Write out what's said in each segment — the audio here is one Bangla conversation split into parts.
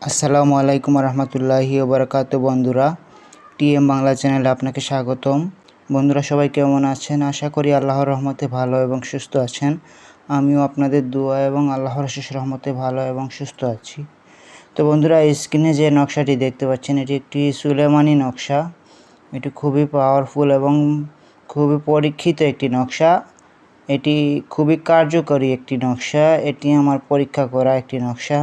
আসসালামু আলাইকুম রহমতুল্লাহি ওবরাকাতু। বন্ধুরা, টিএম বাংলা চ্যানেলে আপনাকে স্বাগতম। বন্ধুরা, সবাই কেমন আছেন? আশা করি আল্লাহর রহমতে ভালো এবং সুস্থ আছেন। আমিও আপনাদের দোয়া এবং আল্লাহর অশেষ রহমতে ভালো এবং সুস্থ আছি। তো বন্ধুরা, স্ক্রিনে যে নকশাটি দেখতে পাচ্ছেন, এটি একটি সুলেমানি নকশা। এটি খুবই পাওয়ারফুল এবং খুবই পরীক্ষিত একটি নকশা। এটি খুবই কার্যকরী একটি নকশা। এটি আমার পরীক্ষা করা একটি নকশা।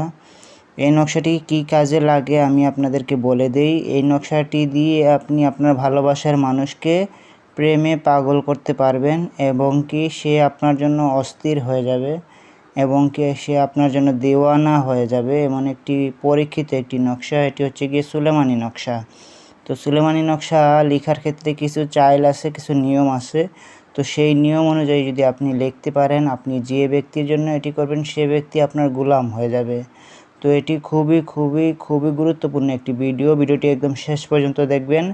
এই নকশাটি কী কাজে লাগে আমি আপনাদেরকে বলে দেই। এই নকশাটি দিয়ে আপনি আপনার ভালোবাসার মানুষকে প্রেমে পাগল করতে পারবেন এবং কি সে আপনার জন্য অস্থির হয়ে যাবে এবং কি সে আপনার জন্য দেওয়ানা হয়ে যাবে, এমন একটি পরীক্ষিত একটি নকশা। এটি হচ্ছে গিয়ে সুলেমানি নকশা। তো সুলেমানি নকশা লেখার ক্ষেত্রে কিছু চাইল আছে, কিছু নিয়ম আছে। তো সেই নিয়ম অনুযায়ী যদি আপনি লিখতে পারেন, আপনি যে ব্যক্তির জন্য এটি করবেন সে ব্যক্তি আপনার গোলাম হয়ে যাবে। তো এটি খুবই খুবই খুবই গুরুত্বপূর্ণ একটি ভিডিওটি একদম শেষ পর্যন্ত দেখবেন।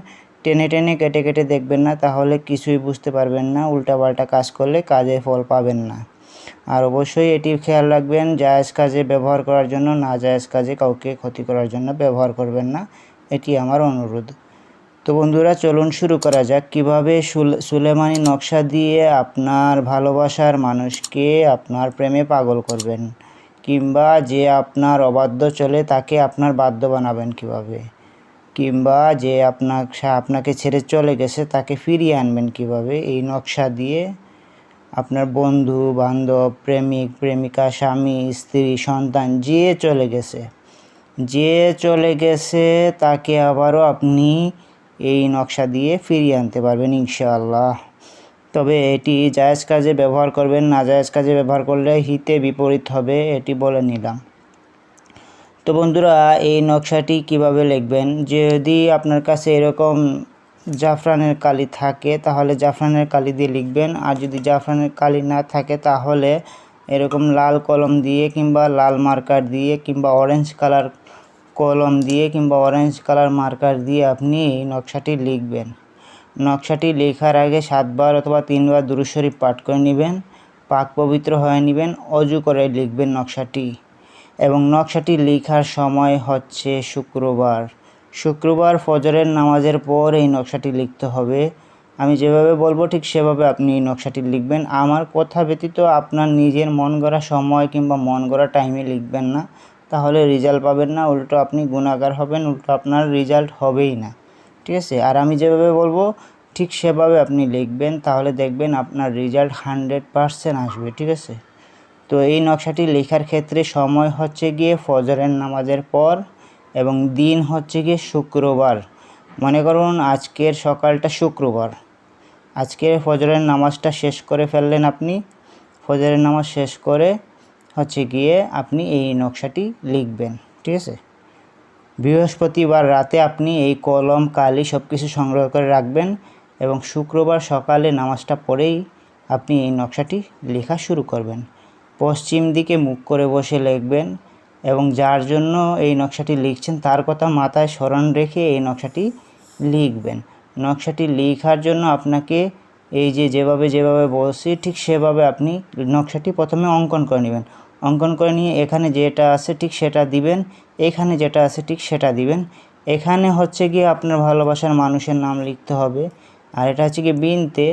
টেনে টেনে কেটে কেটে দেখবেন না, তাহলে কিছুই বুঝতে পারবেন না। উল্টাপাল্টা কাজ করলে কাজে ফল পাবেন না। আর অবশ্যই এটি খেয়াল রাখবেন, জায়েজ কাজে ব্যবহার করার জন্য, না জায়েজ কাজে কাউকে ক্ষতি করার জন্য ব্যবহার করবেন না। এটি আমার অনুরোধ। তো বন্ধুরা, চলুন শুরু করা যাক কীভাবে সুলেমানি নকশা দিয়ে আপনার ভালোবাসার মানুষকে আপনার প্রেমে পাগল করবেন, কিংবা যে আপনার অবাধ্য চলে তাকে আপনার বাধ্য বানাবেন কীভাবে, কিংবা যে আপনাকে ছেড়ে চলে গেছে তাকে ফিরিয়ে আনবেন কীভাবে। এই নকশা দিয়ে আপনার বন্ধু বান্ধব, প্রেমিক প্রেমিকা, স্বামী স্ত্রী, সন্তান যে চলে গেছে তাকে আবারও আপনি এই নকশা দিয়ে ফিরিয়ে আনতে পারবেন ইনশাআল্লাহ। তবে এটি জায়েজ কাজে ব্যবহার করবেন, না জায়েজ কাজে ব্যবহার করলে হিতে বিপরীত হবে, এটি বলে নিলাম। তো বন্ধুরা, এই নকশাটি কিভাবে লিখবেন, যদি আপনার কাছে এরকম জাফরানের কালি থাকে তাহলে জাফরানের কালি দিয়ে লিখবেন। আর যদি জাফরানের কালি না থাকে তাহলে এরকম লাল কলম দিয়ে কিংবা লাল মার্কার দিয়ে কিংবা অরেঞ্জ কালার কলম দিয়ে কিংবা অরেঞ্জ কালার মার্কার দিয়ে আপনি এই নকশাটি লিখবেন। নকশাটি লেখার আগে 7 বার অথবা 3 বার দুরূদ শরীফ পাঠ করে নেবেন, পাক পবিত্র হয়ে নেবেন, অজু করে লিখবেন নকশাটি। এবং নকশাটি লেখার সময় হচ্ছে শুক্রবার ফজরের নামাজের পর এই নকশাটি লিখতে হবে। আমি যেভাবে বলবো ঠিক সেভাবে আপনি এই নকশাটি লিখবেন। আমার কথা ব্যতীত আপনার নিজের মন গড়া সময় কিংবা মন গড়া টাইমে লিখবেন না, তাহলে রেজাল্ট পাবেন না, উল্টো আপনি গুনাহগার হবেন, উল্টো আপনার রেজাল্ট হবেই না। ঠিক আছে? আর আমি যেভাবে বলবো ঠিক সেভাবে আপনি লিখবেন, তাহলে দেখবেন আপনার রেজাল্ট 100% আসবে। ঠিক আছে? তো এই নকশাটি লেখার ক্ষেত্রে সময় হচ্ছে গিয়ে ফজরের নামাজের পর এবং দিন হচ্ছে গিয়ে শুক্রবার। মনে করুন আজকের সকালটা শুক্রবার, আজকের ফজরের নামাজটা শেষ করে ফেললেন আপনি। ফজরের নামাজ শেষ করে হচ্ছে গিয়ে আপনি এই নকশাটি লিখবেন। ঠিক আছে? বৃহস্পতিবার রাতে আপনি এই কলম কালি সব কিছু সংগ্রহ করে রাখবেন এবং শুক্রবার সকালে নামাজটা পড়েই আপনি এই নকশাটি লেখা শুরু করবেন। পশ্চিম দিকে মুখ করে বসে লিখবেন এবং যার জন্য এই নকশাটি লিখছেন তার কথা মাথায় স্মরণ রেখে এই নকশাটি লিখবেন। নকশাটি লেখার জন্য আপনাকে এই যেভাবে বলছি ঠিক সেভাবে আপনি নকশাটি প্রথমে অঙ্কন করে নেবেন। অঙ্কন করে নিয়ে এখানে যেটা আছে ঠিক সেটা দিবেন, এখানে যেটা আছে ঠিক সেটা দিবেন। এখানে হচ্ছে গিয়ে আপনার ভালোবাসার মানুষের নাম লিখতে হবে, আর এটা হচ্ছে গিয়ে বিনতে,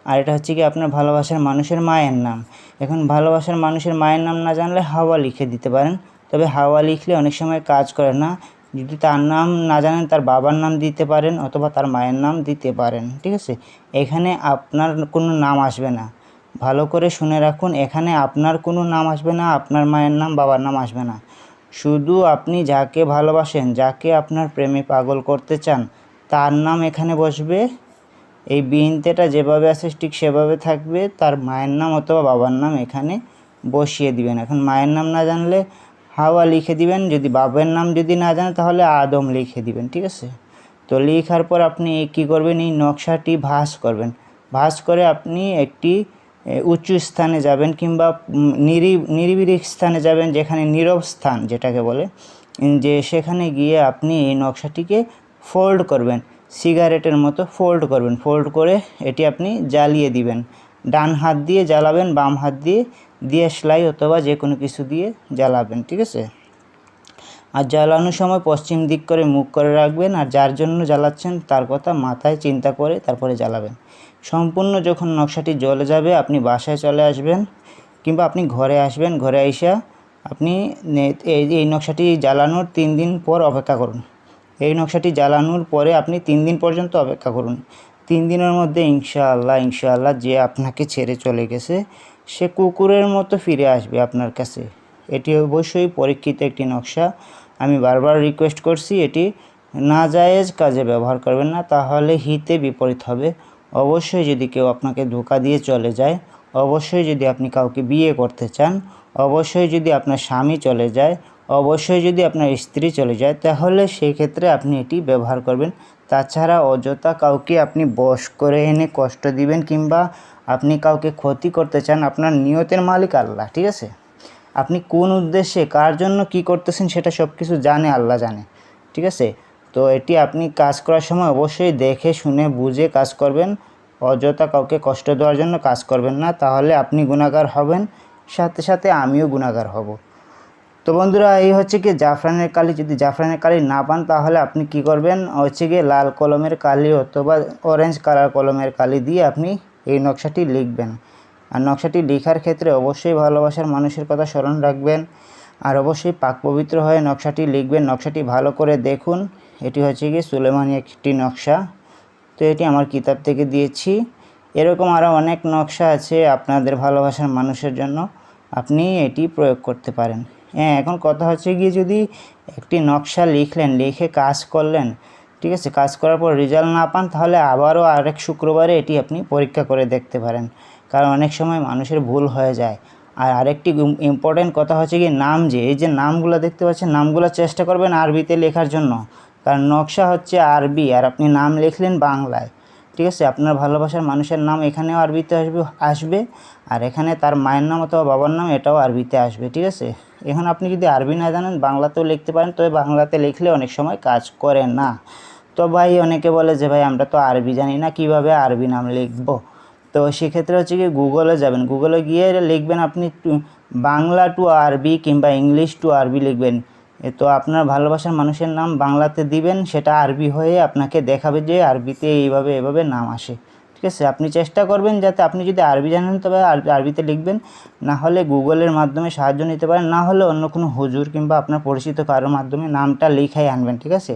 আর এটা হচ্ছে গিয়ে আপনার ভালোবাসার মানুষের মায়ের নাম। এখন ভালোবাসার মানুষের মায়ের নাম না জানলে হাওয়া লিখে দিতে পারেন, তবে হাওয়া লিখলে অনেক সময় কাজ করে না। যদি তার নাম না জানেন তার বাবার নাম দিতে পারেন অথবা তার মায়ের নাম দিতে পারেন। ঠিক আছে? এখানে আপনার কোনো নাম আসবে না, ভালো করে শুনে রাখুন। এখানে আপনার কোনো নাম আসবে না, আপনার মায়ের নাম বাবার নাম আসবে না। শুধু আপনি যাকে ভালোবাসেন, যাকে আপনার প্রেমে পাগল করতে চান তার নাম এখানে বসবে। এই বিনতেটা যেভাবে আছে ঠিক সেভাবে থাকবে, তার মায়ের নাম অথবা বাবার নাম এখানে বসিয়ে দিবেন। এখন মায়ের নাম না জানলে হাওয়া লিখে দিবেন, যদি বাবার নাম যদি না জানেন তাহলে আদম লিখে দিবেন। ঠিক আছে? তো লেখার পর আপনি কী করবেন, এই নকশাটি ভাঁজ করবেন। ভাঁজ করে আপনি একটি উঁচু স্থানে যাবেন কিংবা নিরিবিলি স্থানে যাবেন, যেখানে নীরব স্থান যেটাকে বলে, যে সেখানে গিয়ে আপনি এই নকশাটিকে ফোল্ড করবেন, সিগারেটের মতো ফোল্ড করবেন। ফোল্ড করে এটি আপনি জ্বালিয়ে দিবেন। ডান হাত দিয়ে জ্বালাবেন, বাম হাত দিয়ে সেলাই অথবা যে কোনো কিছু দিয়ে জ্বালাবেন। ঠিক আছে? আর জ্বালানোর সময় পশ্চিম দিক করে মুখ করে রাখবেন, আর যার জন্য জ্বালাচ্ছেন তার কথা মাথায় চিন্তা করে তারপরে জ্বালাবেন। সম্পূর্ণ যখন নকশাটি জ্বলে যাবে আপনি বাসায় চলে আসবেন কিংবা আপনি ঘরে আসবেন, ঘরে আইসা আপনি এই নকশাটি জ্বালানোর 3 দিন পর অপেক্ষা করুন। এই নকশাটি জ্বালানোর পরে আপনি 3 দিন পর্যন্ত অপেক্ষা করুন। 3 দিনের মধ্যে ইনশাআল্লাহ যে আপনাকে ছেড়ে চলে গেছে সে কুকুরের মতো ফিরে আসবে আপনার কাছে। এটি অবশ্যই পরীক্ষিত একটি নকশা। আমি বারবার রিকোয়েস্ট করছি এটি নাজায়েজ কাজে ব্যবহার করবেন না, তাহলে হিতে বিপরীত হবে। অবশ্যই যদি কেউ আপনাকে ধোঁকা দিয়ে চলে যায়, অবশ্যই যদি আপনি কাউকে বিয়ে করতে চান, অবশ্যই যদি আপনার স্বামী চলে যায়, অবশ্যই যদি আপনার স্ত্রী চলে যায়, তাহলে সেই ক্ষেত্রে আপনি এটি ব্যবহার করবেন। তাছাড়া অযথা কাউকে আপনি বশ করে এনে কষ্ট দিবেন কিংবা আপনি কাউকে ক্ষতি করতে চান, আপনার নিয়তের মালিক আল্লাহ, ঠিক আছে? আপনি কোন উদ্দেশ্যে কার জন্য কি করতেছেন সেটা সব কিছু জানে আল্লাহ জানে, ঠিক আছে? তো এটি আপনি কাজ করার সময় অবশ্যই দেখে শুনে বুঝে কাজ করবেন। অযথা কাউকে কষ্ট দেওয়ার জন্য কাজ করবেন না, তাহলে আপনি গুনাহগার হবেন, সাথে সাথে আমিও গুনাহগার হব। তো বন্ধুরা, এই হচ্ছে কি জাফরানের কালি। যদি জাফরানের কালি না পান তাহলে আপনি কি করবেন, হচ্ছে গিয়ে লাল কলমের কালি অথবা অরেঞ্জ কালার কলমের কালি দিয়ে আপনি এই নকশাটি লিখবেন। আর নকশাটি লেখার ক্ষেত্রে অবশ্যই ভালোবাসার মানুষের কথা স্মরণ রাখবেন, আর অবশ্যই পাক পবিত্র হয়ে নকশাটি লিখবেন। নকশাটি ভালো করে দেখুন। এটি হচ্ছে গিয়ে সুলেমানি একটি নকশা। তো এটি আমার কিতাব থেকে দিয়েছি। এরকম আরও অনেক নকশা আছে আপনাদের ভালোবাসার মানুষের জন্য, আপনি এটি প্রয়োগ করতে পারেন। হ্যাঁ, এখন কথা হচ্ছে গিয়ে যদি একটি নকশা লিখলেন, লিখে কাজ করলেন, ঠিক আছে, কাজ করার পর রেজাল্ট না পান তাহলে আবারও আরেক শুক্রবারে এটি আপনি পরীক্ষা করে দেখতে পারেন, কারণ অনেক সময় মানুষের ভুল হয়ে যায়। আর আরেকটি ইম্পর্টেন্ট কথা হচ্ছে গিয়ে নাম, যে এই যে নামগুলো দেখতে পাচ্ছেন, নামগুলো চেষ্টা করবেন আরবিতে লেখার জন্য, কারণ নকশা হচ্ছে আরবি আর আপনি নাম লিখলেন বাংলায়, ঠিক আছে? আপনার ভালোবাসার মানুষের নাম এখানেও আরবিতে আসবে আর এখানে তার মায়ের নাম অথবা বাবার নাম এটাও আরবিতে আসবে, ঠিক আছে? এখন আপনি যদি আরবি না জানেন বাংলাতেও লিখতে পারেন, তবে বাংলাতে লিখলে অনেক সময় কাজ করে না। তো ভাই অনেকে বলে যে ভাই আমরা তো আরবি জানি না, কিভাবে আরবি নাম লিখব? তো সেক্ষেত্রে হচ্ছে কি গুগলে যাবেন, গুগলে গিয়ে লিখবেন আপনি বাংলা টু আরবি কিংবা ইংলিশ টু আরবি লিখবেন। তো আপনার ভালোবাসার মানুষের নাম বাংলাতে দিবেন, সেটা আরবি হয়ে আপনাকে দেখাবে যে আরবিতে এইভাবে এভাবে নাম আসে, ঠিক আছে? আপনি চেষ্টা করবেন যাতে আপনি যদি আরবি জানেন তবে আরবিতে লিখবেন, না হলে গুগলের মাধ্যমে সাহায্য নিতে পারেন, না হলে অন্য কোনো হুজুর কিংবা আপনার পরিচিত কারোর মাধ্যমে নামটা লেখাই আনবেন, ঠিক আছে?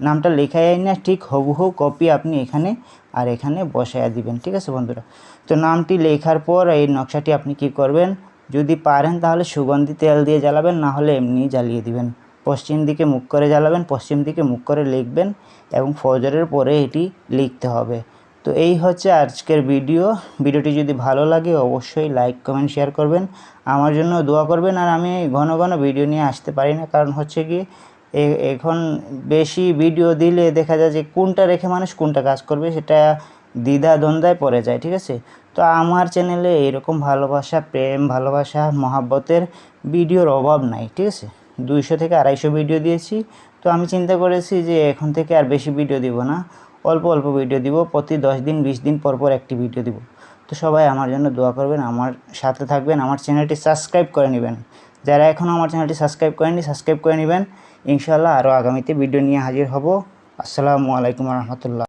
নামটা লেখাই আইনা ঠিক হুবহু কপি আপনি এখানে আর এখানে বসাইয়া দিবেন, ঠিক আছে বন্ধুরা? তো নামটি লেখার পর এই নকশাটি আপনি কি করবেন, যদি পারেন তাহলে সুগন্ধি তেল দিয়ে জ্বালাবেন, না হলে এমনি জ্বালিয়ে দিবেন। পশ্চিম দিকে মুখ করে জ্বালাবেন, পশ্চিম দিকে মুখ করে লিখবেন এবং ফজরের পরে এটি লিখতে হবে। তো এই হচ্ছে আজকের ভিডিওটি যদি ভালো লাগে অবশ্যই লাইক কমেন্ট শেয়ার করবেন, আমার জন্য দোয়া করবেন। আর আমি ঘন ঘন ভিডিও নিয়ে আসতে পারি না, কারণ হচ্ছে কি এখন বেশি ভিডিও দিলে দেখা যায় যে কোনটা রেখে মানুষ কোনটা কাজ করবে সেটা দ্বিধা দ্বন্দ্বায় পড়ে যায়, ঠিক আছে? তো আমার চ্যানেলে এরকম ভালোবাসা, প্রেম, ভালোবাসা, মহাব্বতের ভিডিওর অভাব নাই, ঠিক আছে? 200 থেকে 250 ভিডিও দিয়েছি। তো আমি চিন্তা করেছি যে এখন থেকে আর বেশি ভিডিও দিব না, অল্প অল্প ভিডিও দিব, প্রতি 10 দিন 20 দিন পর পর একটি ভিডিও দিব। তো সবাই আমার জন্য দোয়া করবেন, আমার সাথে থাকবেন, আমার চ্যানেলটি সাবস্ক্রাইব করে নেবেন। যারা এখনও আমার চ্যানেলটি সাবস্ক্রাইব করেননি সাবস্ক্রাইব করে নেবেন। ইনশাআল্লাহ আরও আগামীতে ভিডিও নিয়ে হাজির হব। আসসালামু আলাইকুম রহমতুল্লাহ।